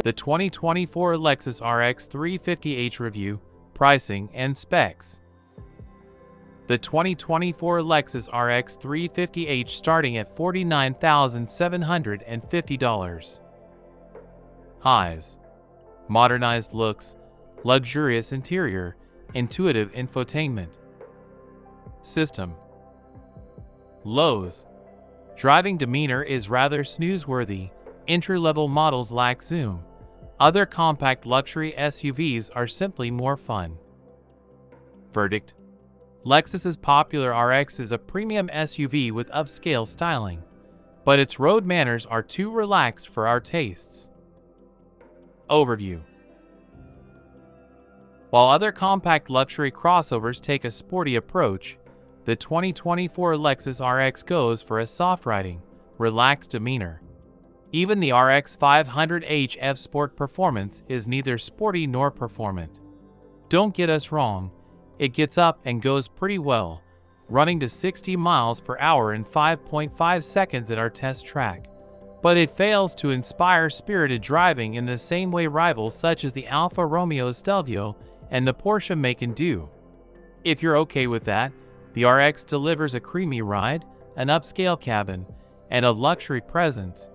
The 2024 Lexus RX 350h review, pricing, and specs. The 2024 Lexus RX 350h starting at $49,750. Highs: modernized looks, luxurious interior, intuitive infotainment. System. Lows: driving demeanor is rather snoozeworthy, entry-level models lack zoom. Other compact luxury SUVs are simply more fun. Verdict: Lexus's popular RX is a premium SUV with upscale styling, but its road manners are too relaxed for our tastes. Overview. While other compact luxury crossovers take a sporty approach, the 2024 Lexus RX goes for a soft-riding, relaxed demeanor. Even the RX 500h F-Sport Performance is neither sporty nor performant. Don't get us wrong, it gets up and goes pretty well, running to 60 miles per hour in 5.5 seconds at our test track. But it fails to inspire spirited driving in the same way rivals such as the Alfa Romeo Stelvio and the Porsche Macan do. If you're okay with that, the RX delivers a creamy ride, an upscale cabin, and a luxury presence,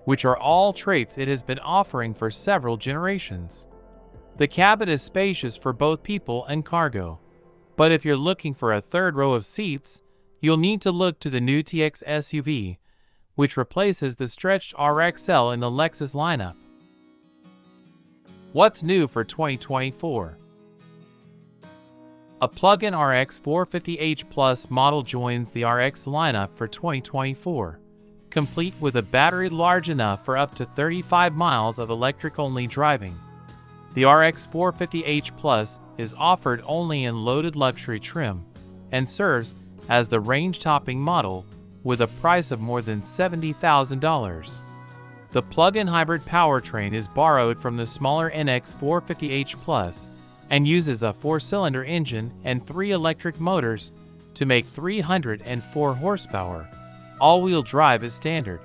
which are all traits it has been offering for several generations. The cabin is spacious for both people and cargo, but if you're looking for a third row of seats, you'll need to look to the new TX SUV, which replaces the stretched RXL in the Lexus lineup. What's new for 2024? A plug-in RX 450h Plus model joins the RX lineup for 2024, complete with a battery large enough for up to 35 miles of electric-only driving. The RX 450h Plus is offered only in loaded luxury trim and serves as the range-topping model with a price of more than $70,000. The plug-in hybrid powertrain is borrowed from the smaller NX 450h Plus and uses a 4-cylinder engine and 3 electric motors to make 304 horsepower. All-wheel drive is standard.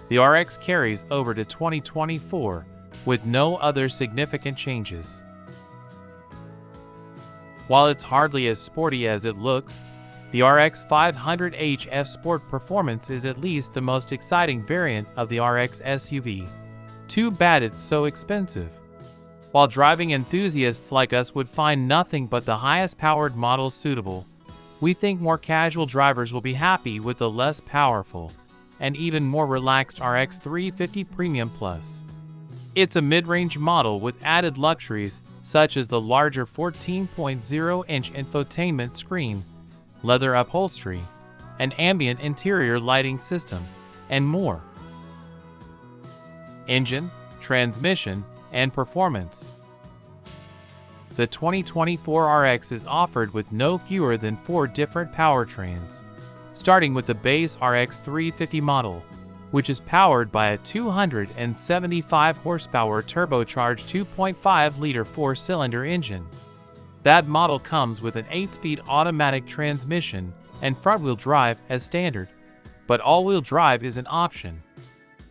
The RX carries over to 2024 with no other significant changes. While it's hardly as sporty as it looks, the RX 500h F-Sport Performance is at least the most exciting variant of the RX SUV. Too bad it's so expensive. While driving enthusiasts like us would find nothing but the highest powered models suitable, we think more casual drivers will be happy with the less powerful and even more relaxed RX 350 Premium Plus. It's a mid-range model with added luxuries such as the larger 14.0-inch infotainment screen, leather upholstery, an ambient interior lighting system, and more. Engine, transmission, and performance. The 2024 RX is offered with no fewer than 4 different powertrains, starting with the base RX 350 model, which is powered by a 275 horsepower turbocharged 2.5-liter 4-cylinder engine. That model comes with an 8-speed automatic transmission and front-wheel drive as standard, but all-wheel drive is an option.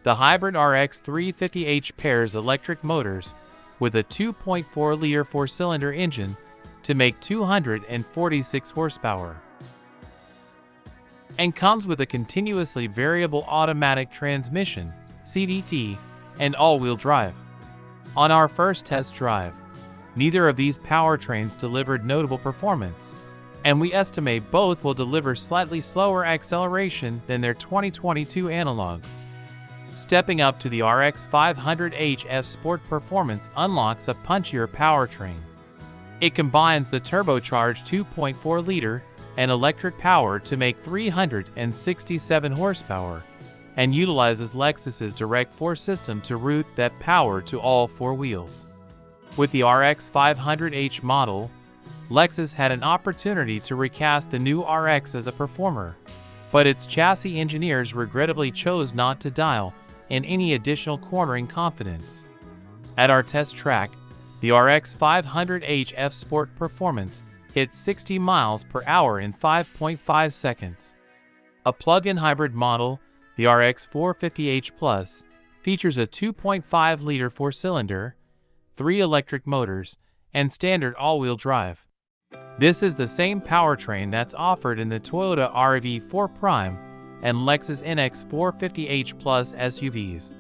The hybrid RX 350h pairs electric motors with a 2.4-liter 4-cylinder engine to make 246 horsepower, and comes with a continuously variable automatic transmission, CVT, and all-wheel drive. On our first test drive, neither of these powertrains delivered notable performance, and we estimate both will deliver slightly slower acceleration than their 2022 analogs. Stepping up to the RX 500h F-Sport Performance unlocks a punchier powertrain. It combines the turbocharged 2.4-liter and electric power to make 367 horsepower, and utilizes Lexus's Direct Force system to route that power to all 4 wheels. With the RX 500h model, Lexus had an opportunity to recast the new RX as a performer, but its chassis engineers regrettably chose not to dial in any additional cornering confidence. At our test track, the RX 500h F-Sport Performance hit 60 miles per hour in 5.5 seconds. A plug-in hybrid model, the RX 450h Plus, features a 2.5-liter four-cylinder, 3 electric motors, and standard all-wheel drive. This is the same powertrain that's offered in the Toyota RAV4 Prime and Lexus NX 450h Plus SUVs.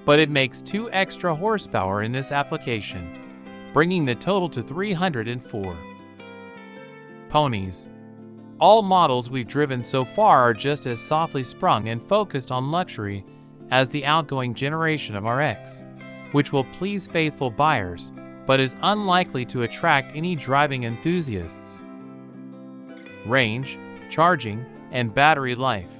But it makes 2 extra horsepower in this application, bringing the total to 304 ponies. All models we've driven so far are just as softly sprung and focused on luxury as the outgoing generation of RX, which will please faithful buyers, but is unlikely to attract any driving enthusiasts. Range, charging, and battery life.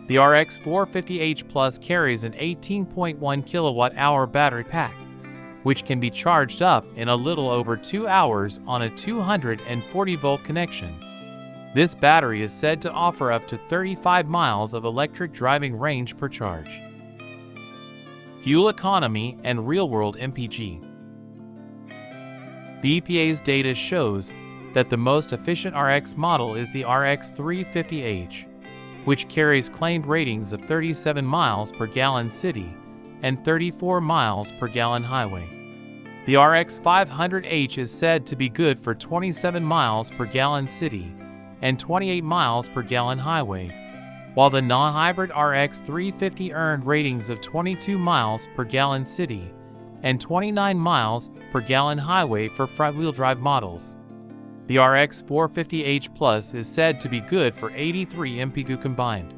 The RX 450h Plus carries an 18.1 kilowatt-hour battery pack, which can be charged up in a little over 2 hours on a 240-volt connection. This battery is said to offer up to 35 miles of electric driving range per charge. Fuel economy and real-world MPG. The EPA's data shows that the most efficient RX model is the RX 350h, which carries claimed ratings of 37 miles per gallon city and 34 miles per gallon highway. The RX 500h is said to be good for 27 miles per gallon city and 28 miles per gallon highway, while the non-hybrid RX 350 earned ratings of 22 miles per gallon city and 29 miles per gallon highway for front-wheel drive models. The RX 450h Plus is said to be good for 83 mpg combined.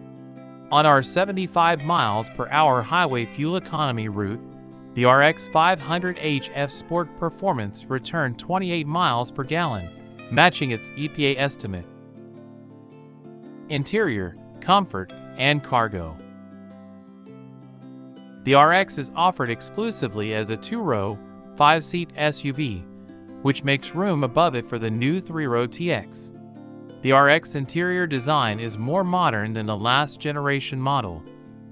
On our 75 miles per hour highway fuel economy route, the RX 500h F Sport Performance returned 28 miles per gallon, matching its EPA estimate. Interior, comfort, and cargo. The RX is offered exclusively as a 2-row, 5-seat SUV, which makes room above it for the new 3-row TX. The RX interior design is more modern than the last generation model,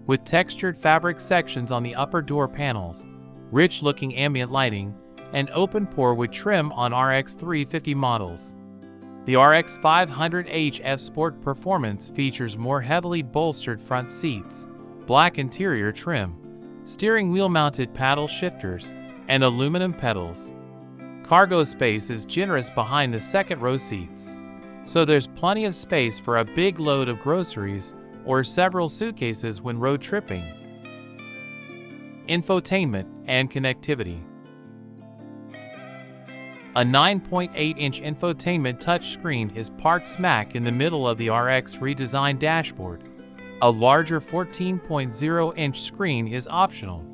with textured fabric sections on the upper door panels, rich-looking ambient lighting, and open-pore wood trim on RX 350 models. The RX 500h F Sport Performance features more heavily bolstered front seats, black interior trim, steering wheel-mounted paddle shifters, and aluminum pedals. Cargo space is generous behind the second-row seats, so there's plenty of space for a big load of groceries or several suitcases when road tripping. Infotainment and connectivity. A 9.8-inch infotainment touchscreen is parked smack in the middle of the RX redesigned dashboard. A larger 14.0-inch screen is optional.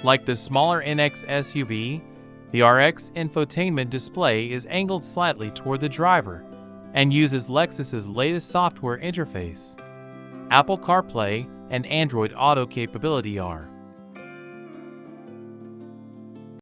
Like the smaller NX SUV, the RX infotainment display is angled slightly toward the driver and uses Lexus's latest software interface. Apple CarPlay and Android Auto capability are